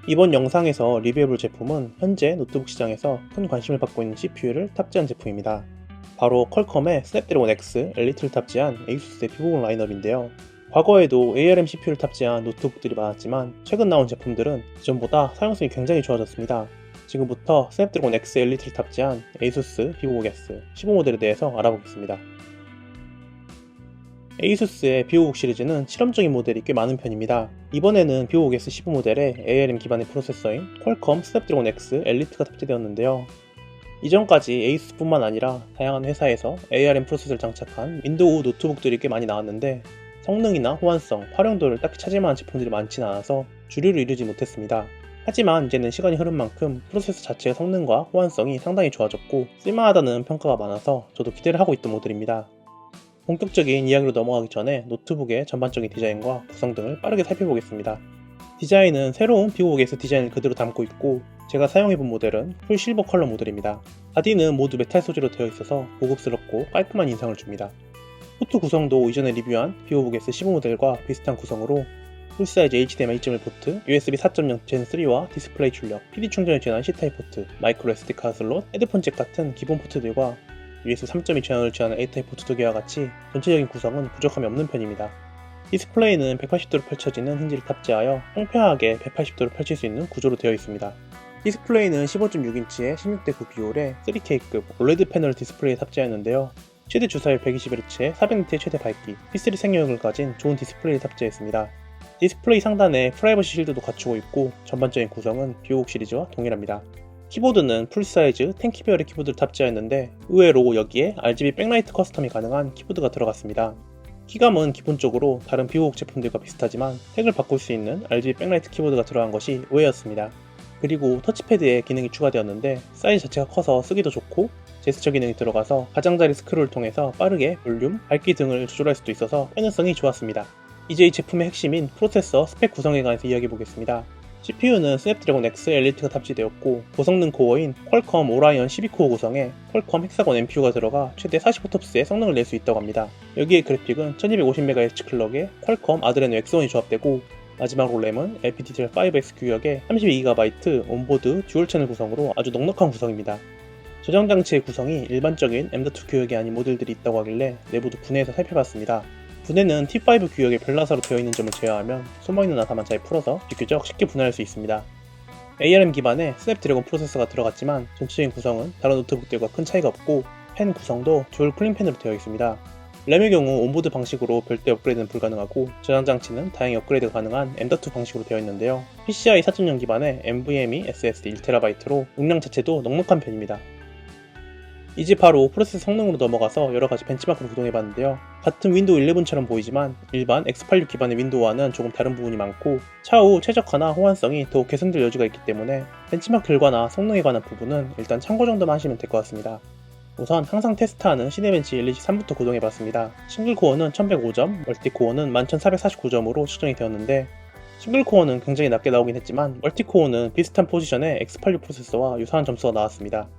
이번 영상에서 리뷰해볼 제품은 현재 노트북 시장에서 큰 관심을 받고 있는 CPU를 탑재한 제품입니다. 바로 퀄컴의 스냅드래곤 X 엘리트를 탑재한 에이수스의 비보공 라인업인데요. 과거에도 ARM CPU를 탑재한 노트북들이 많았지만 최근 나온 제품들은 이전보다 사용성이 굉장히 좋아졌습니다. 지금부터 스냅드래곤 X 엘리트를 탑재한 에이수스 비보공 X 15 모델에 대해서 알아보겠습니다. 에이수스의 비보국 시리즈는 실험적인 모델이 꽤 많은 편입니다. 이번에는 비보국 S15 모델에 ARM 기반의 프로세서인 퀄컴 스냅드래곤 X 엘리트가 탑재되었는데요. 이전까지 에이수스뿐만 아니라 다양한 회사에서 ARM 프로세서를 장착한 윈도우 노트북들이 꽤 많이 나왔는데 성능이나 호환성, 활용도를 딱히 찾을만한 제품들이 많지는 않아서 주류를 이루지 못했습니다. 하지만 이제는 시간이 흐른 만큼 프로세서 자체의 성능과 호환성이 상당히 좋아졌고 쓸만하다는 평가가 많아서 저도 기대를 하고 있던 모델입니다. 본격적인 이야기로 넘어가기 전에 노트북의 전반적인 디자인과 구성 등을 빠르게 살펴보겠습니다. 디자인은 새로운 비보국 S 디자인을 그대로 담고 있고 제가 사용해본 모델은 풀 실버 컬러 모델입니다. 바디는 모두 메탈 소재로 되어 있어서 고급스럽고 깔끔한 인상을 줍니다. 포트 구성도 이전에 리뷰한 비보국 S15 모델과 비슷한 구성으로 풀사이즈 HDMI 2.1 포트, USB 4.0 Gen3와 디스플레이 출력, PD 충전을 지원한 C타입 포트, 마이크로 SD 카드 슬롯, 헤드폰 잭 같은 기본 포트들과 USB 3.2 전원을 지원하는 A타입 포트 2개와 같이 전체적인 구성은 부족함이 없는 편입니다. 디스플레이는 180도로 펼쳐지는 힌지를 탑재하여 평평하게 180도로 펼칠 수 있는 구조로 되어 있습니다. 디스플레이는 15.6인치의 16:9 비율의 3K급 OLED 패널 디스플레이에 탑재하였는데요. 최대 주사율 120Hz의 400니트의 최대 밝기, P3 생명력을 가진 좋은 디스플레이를 탑재했습니다. 디스플레이 상단에 프라이버시 실드도 갖추고 있고 전반적인 구성은 비보국 시리즈와 동일합니다. 키보드는 풀사이즈 10키 배열의 키보드를 탑재하였는데 의외로 여기에 RGB 백라이트 커스텀이 가능한 키보드가 들어갔습니다. 키감은 기본적으로 다른 비보국 제품들과 비슷하지만 색을 바꿀 수 있는 RGB 백라이트 키보드가 들어간 것이 의외였습니다. 그리고 터치패드에 기능이 추가되었는데 사이즈 자체가 커서 쓰기도 좋고 제스처 기능이 들어가서 가장자리 스크롤을 통해서 빠르게 볼륨, 밝기 등을 조절할 수도 있어서 편의성이 좋았습니다. 이제 이 제품의 핵심인 프로세서 스펙 구성에 관해서 이야기해보겠습니다. CPU는 스냅드래곤 X 엘리트가 탑재되었고 고성능 코어인 퀄컴 오라이언 12코어 구성에 퀄컴 헥사곤 NPU가 들어가 최대 45TOPS의 성능을 낼 수 있다고 합니다. 여기에 그래픽은 1250MHz 클럭에 퀄컴 아드레노 X1이 조합되고 마지막으로 램은 LPDDR5X 규격의 32GB 온보드 듀얼 채널 구성으로 아주 넉넉한 구성입니다. 저장 장치의 구성이 일반적인 M.2 규격이 아닌 모델들이 있다고 하길래 내부도 분해해서 살펴봤습니다. 분해는 T5 규격의 별나사로 되어 있는 점을 제외하면 소모있는 나사만 잘 풀어서 비교적 쉽게 분해할 수 있습니다. ARM 기반의 스냅드래곤 프로세서가 들어갔지만 전체적인 구성은 다른 노트북들과 큰 차이가 없고 펜 구성도 듀얼 클린 펜으로 되어 있습니다. 램의 경우 온보드 방식으로 별도의 업그레이드는 불가능하고 저장 장치는 다행히 업그레이드가 가능한 M.2 방식으로 되어 있는데요. PCI 4.0 기반의 NVMe SSD 1TB로 용량 자체도 넉넉한 편입니다. 이제 바로 프로세서 성능으로 넘어가서 여러가지 벤치마크를 구동해봤는데요. 같은 윈도우 11처럼 보이지만 일반 X86 기반의 윈도우와는 조금 다른 부분이 많고 차후 최적화나 호환성이 더욱 개선될 여지가 있기 때문에 벤치마크 결과나 성능에 관한 부분은 일단 참고 정도만 하시면 될 것 같습니다. 우선 항상 테스트하는 시네벤치 엘리지 3부터 구동해봤습니다. 싱글코어는 1105점, 멀티코어는 11449점으로 측정이 되었는데 싱글코어는 굉장히 낮게 나오긴 했지만 멀티코어는 비슷한 포지션의 X86 프로세서와 유사한 점수가 나왔습니다.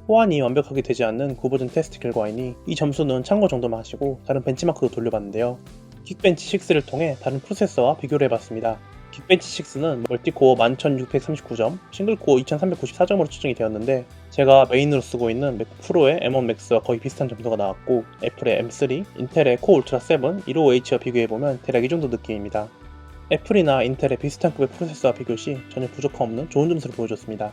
호환이 완벽하게 되지 않는 구버전 테스트 결과이니 이 점수는 참고 정도만 하시고 다른 벤치마크도 돌려봤는데요. 긱벤치 6를 통해 다른 프로세서와 비교를 해봤습니다. 긱벤치 6는 멀티코어 11639점, 싱글코어 2394점으로 측정이 되었는데 제가 메인으로 쓰고 있는 맥북 프로의 M1 Max와 거의 비슷한 점수가 나왔고 애플의 M3, 인텔의 코어 울트라 7 15H와 비교해보면 대략 이 정도 느낌입니다. 애플이나 인텔의 비슷한 급의 프로세서와 비교시 전혀 부족함 없는 좋은 점수를 보여줬습니다.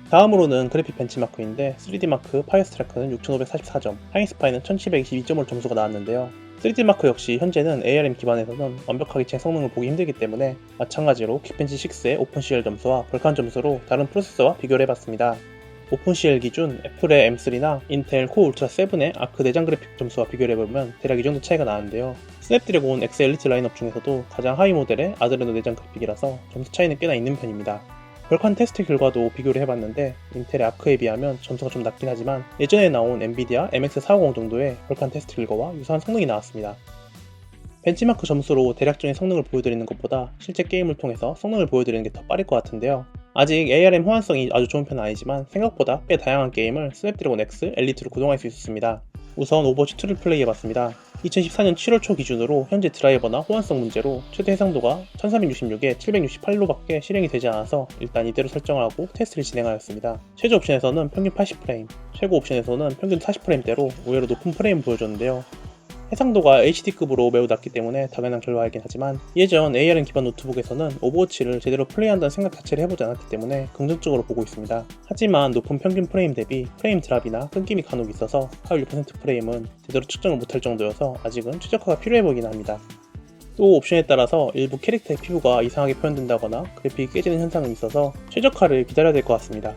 다음으로는 그래픽 벤치마크인데 3D마크 파이어스트라크는 6544점, 하이스파이는 1722점으로 점수가 나왔는데요. 3D마크 역시 현재는 ARM 기반에서는 완벽하게 제 성능을 보기 힘들기 때문에 마찬가지로 긱벤치 6의 오픈CL 점수와 별칸 점수로 다른 프로세서와 비교를 해봤습니다. 오픈CL 기준 애플의 M3나 인텔 코어 울트라 7의 아크 내장 그래픽 점수와 비교를 해보면 대략 이 정도 차이가 나는데요. 스냅드래곤 X 엘리트 라인업 중에서도 가장 하위 모델의 아드레노 내장 그래픽이라서 점수 차이는 꽤나 있는 편입니다. 별칸 테스트 결과도 비교를 해봤는데 인텔의 아크에 비하면 점수가 좀 낮긴 하지만 예전에 나온 엔비디아 MX450 정도의 별칸 테스트 결과와 유사한 성능이 나왔습니다. 벤치마크 점수로 대략적인 성능을 보여드리는 것보다 실제 게임을 통해서 성능을 보여드리는 게 더 빠를 것 같은데요. 아직 ARM 호환성이 아주 좋은 편은 아니지만 생각보다 꽤 다양한 게임을 스냅드래곤 X 엘리트로 구동할 수 있었습니다. 우선 오버워치 2를 플레이해봤습니다. 2014년 7월 초 기준으로 현재 드라이버나 호환성 문제로 최대 해상도가 1366에 768로밖에 실행이 되지 않아서 일단 이대로 설정을 하고 테스트를 진행하였습니다. 최저 옵션에서는 평균 80프레임, 최고 옵션에서는 평균 40프레임대로 의외로 높은 프레임을 보여줬는데요. 해상도가 HD급으로 매우 낮기 때문에 당연한 결과이긴 하지만 예전 ARM 기반 노트북에서는 오버워치를 제대로 플레이한다는 생각 자체를 해보지 않았기 때문에 긍정적으로 보고 있습니다. 하지만 높은 평균 프레임 대비 프레임 드랍이나 끊김이 간혹 있어서 하위 1% 프레임은 제대로 측정을 못할 정도여서 아직은 최적화가 필요해 보이긴 합니다. 또 옵션에 따라서 일부 캐릭터의 피부가 이상하게 표현된다거나 그래픽이 깨지는 현상은 있어서 최적화를 기다려야 될 것 같습니다.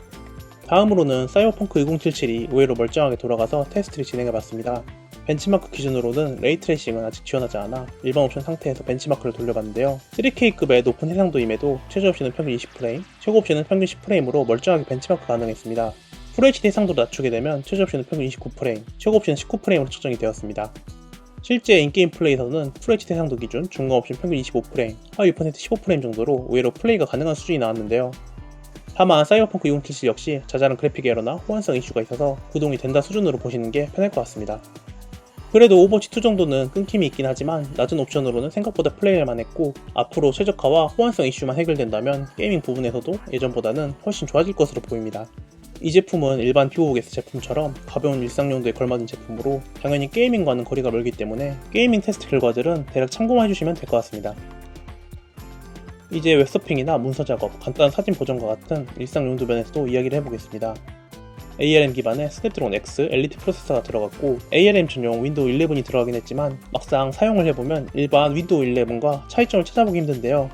다음으로는 사이버펑크 2077이 의외로 멀쩡하게 돌아가서 테스트를 진행해봤습니다. 벤치마크 기준으로는 레이트레이싱은 아직 지원하지 않아 일반 옵션 상태에서 벤치마크를 돌려봤는데요. 3K급의 높은 해상도임에도 최저 옵션은 평균 20프레임, 최고 옵션은 평균 10프레임으로 멀쩡하게 벤치마크 가능했습니다. FHD 해상도를 낮추게 되면 최저 옵션은 평균 29프레임, 최고 옵션은 19프레임으로 측정이 되었습니다. 실제 인게임 플레이에서는 FHD 해상도 기준 중간 옵션 평균 25프레임, 하위 6% 15프레임 정도로 의외로 플레이가 가능한 수준이 나왔는데요. 다만 사이버펑크 2077 역시 자잘한 그래픽 에러나 호환성 이슈가 있어서 구동이 된다 수준으로 보시는 게 편할 것 같습니다. 그래도 오버워치 2 정도는 끊김이 있긴 하지만 낮은 옵션으로는 생각보다 플레이할만 했고 앞으로 최적화와 호환성 이슈만 해결된다면 게이밍 부분에서도 예전보다는 훨씬 좋아질 것으로 보입니다. 이 제품은 일반 비보톡스 제품처럼 가벼운 일상 용도에 걸맞은 제품으로 당연히 게이밍과는 거리가 멀기 때문에 게이밍 테스트 결과들은 대략 참고만 해주시면 될 것 같습니다. 이제 웹서핑이나 문서 작업, 간단한 사진 보정과 같은 일상 용도 면에서도 이야기를 해보겠습니다. ARM 기반의 스냅드래곤 X 엘리트 프로세서가 들어갔고 ARM 전용 윈도우 11이 들어가긴 했지만 막상 사용을 해보면 일반 윈도우 11과 차이점을 찾아보기 힘든데요.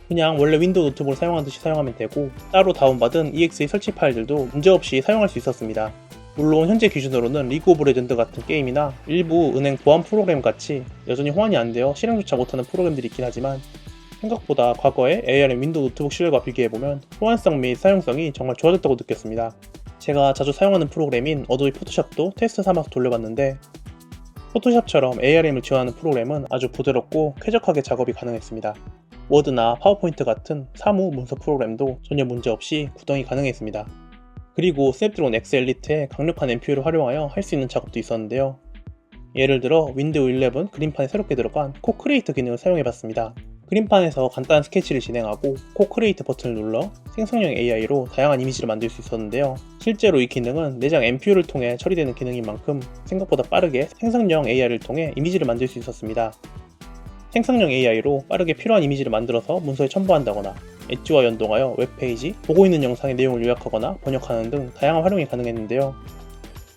그냥 원래 윈도우 노트북을 사용하듯이 사용하면 되고 따로 다운받은 EXE 설치 파일들도 문제없이 사용할 수 있었습니다. 물론 현재 기준으로는 리그 오브 레전드 같은 게임이나 일부 은행 보안 프로그램 같이 여전히 호환이 안 되어 실행조차 못하는 프로그램들이 있긴 하지만 생각보다 과거의 ARM 윈도우 노트북 시절과 비교해보면 호환성 및 사용성이 정말 좋아졌다고 느꼈습니다. 제가 자주 사용하는 프로그램인 어도비 포토샵도 테스트 삼아서 돌려봤는데 포토샵처럼 ARM을 지원하는 프로그램은 아주 부드럽고 쾌적하게 작업이 가능했습니다. 워드나 파워포인트 같은 사무 문서 프로그램도 전혀 문제없이 구동이 가능했습니다. 그리고 스냅드래곤 X 엘리트의 강력한 NPU를 활용하여 할 수 있는 작업도 있었는데요. 예를 들어 윈도우 11 그림판에 새롭게 들어간 코 크리에이터 기능을 사용해봤습니다. 그림판에서 간단한 스케치를 진행하고 코 크리에이트 버튼을 눌러 생성형 AI로 다양한 이미지를 만들 수 있었는데요. 실제로 이 기능은 내장 NPU를 통해 처리되는 기능인 만큼 생각보다 빠르게 생성형 AI를 통해 이미지를 만들 수 있었습니다. 생성형 AI로 빠르게 필요한 이미지를 만들어서 문서에 첨부한다거나 엣지와 연동하여 웹페이지, 보고 있는 영상의 내용을 요약하거나 번역하는 등 다양한 활용이 가능했는데요.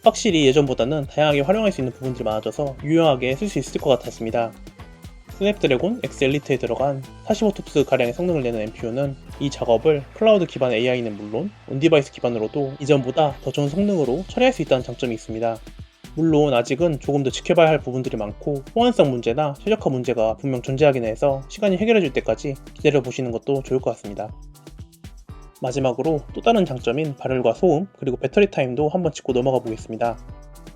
확실히 예전보다는 다양하게 활용할 수 있는 부분들이 많아져서 유용하게 쓸 수 있을 것 같았습니다. 스냅드래곤 X 엘리트에 들어간 45TOPS 가량의 성능을 내는 NPU는 이 작업을 클라우드 기반 AI는 물론 온디바이스 기반으로도 이전보다 더 좋은 성능으로 처리할 수 있다는 장점이 있습니다. 물론 아직은 조금 더 지켜봐야 할 부분들이 많고 호환성 문제나 최적화 문제가 분명 존재하긴 해서 시간이 해결해줄 때까지 기다려보시는 것도 좋을 것 같습니다. 마지막으로 또 다른 장점인 발열과 소음 그리고 배터리 타임도 한번 짚고 넘어가 보겠습니다.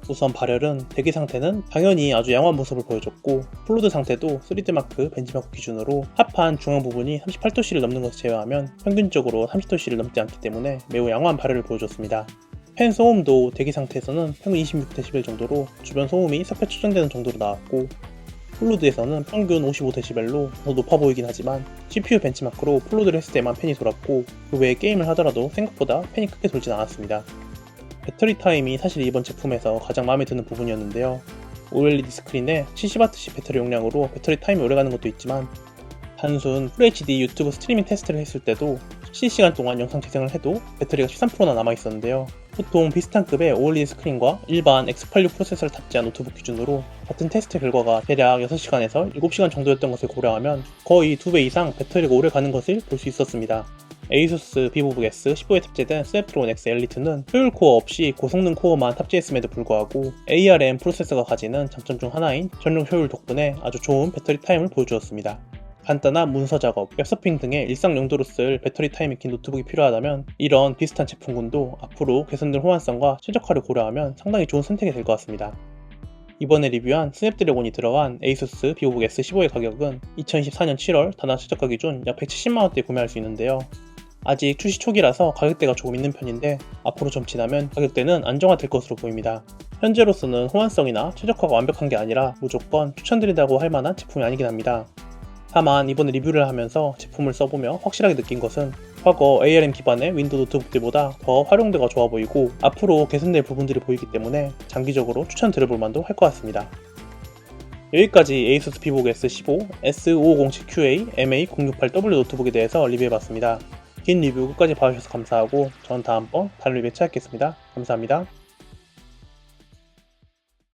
우선 발열은 대기 상태는 당연히 아주 양호한 모습을 보여줬고 플로드 상태도 3D마크 벤치마크 기준으로 합판 중앙 부분이 38도씨를 넘는 것을 제외하면 평균적으로 30도씨를 넘지 않기 때문에 매우 양호한 발열을 보여줬습니다. 팬 소음도 대기 상태에서는 평균 26dB 정도로 주변 소음이 섭해 추정되는 정도로 나왔고 플로드에서는 평균 55dB로 더 높아 보이긴 하지만 CPU 벤치마크로 플로드를 했을 때만 팬이 돌았고 그 외에 게임을 하더라도 생각보다 팬이 크게 돌진 않았습니다. 배터리 타임이 사실 이번 제품에서 가장 마음에 드는 부분이었는데요. OLED 스크린에 70W씩 배터리 용량으로 배터리 타임이 오래가는 것도 있지만 단순 FHD 유튜브 스트리밍 테스트를 했을 때도 실시간 동안 영상 재생을 해도 배터리가 13%나 남아있었는데요. 보통 비슷한 급의 OLED 스크린과 일반 X86 프로세서를 탑재한 노트북 기준으로 같은 테스트 결과가 대략 6시간에서 7시간 정도였던 것을 고려하면 거의 2배 이상 배터리가 오래 가는 것을 볼 수 있었습니다. ASUS 비보톡스 15에 탑재된 스냅드래곤 X 엘리트는 효율 코어 없이 고성능 코어만 탑재했음에도 불구하고 ARM 프로세서가 가지는 장점 중 하나인 전력 효율 덕분에 아주 좋은 배터리 타임을 보여주었습니다. 간단한 문서 작업, 웹서핑 등의 일상 용도로 쓸 배터리 타임이 긴 노트북이 필요하다면 이런 비슷한 제품군도 앞으로 개선된 호환성과 최적화를 고려하면 상당히 좋은 선택이 될 것 같습니다. 이번에 리뷰한 스냅드래곤이 들어간 ASUS 비보톡 S15의 가격은 2024년 7월 단화 최저가 기준 약 170만원대에 구매할 수 있는데요. 아직 출시 초기라서 가격대가 조금 있는 편인데 앞으로 좀 지나면 가격대는 안정화될 것으로 보입니다. 현재로서는 호환성이나 최적화가 완벽한 게 아니라 무조건 추천드린다고 할 만한 제품이 아니긴 합니다. 다만 이번에 리뷰를 하면서 제품을 써보며 확실하게 느낀 것은 과거 ARM 기반의 윈도우 노트북들보다 더 활용도가 좋아 보이고 앞으로 개선될 부분들이 보이기 때문에 장기적으로 추천드려볼 만도 할 것 같습니다. 여기까지 ASUS VBook S15, S5507QA, MA068W 노트북에 대해서 리뷰해봤습니다. 긴 리뷰 끝까지 봐주셔서 감사하고 전 다음번 다른 리뷰에 찾아뵙겠습니다. 감사합니다.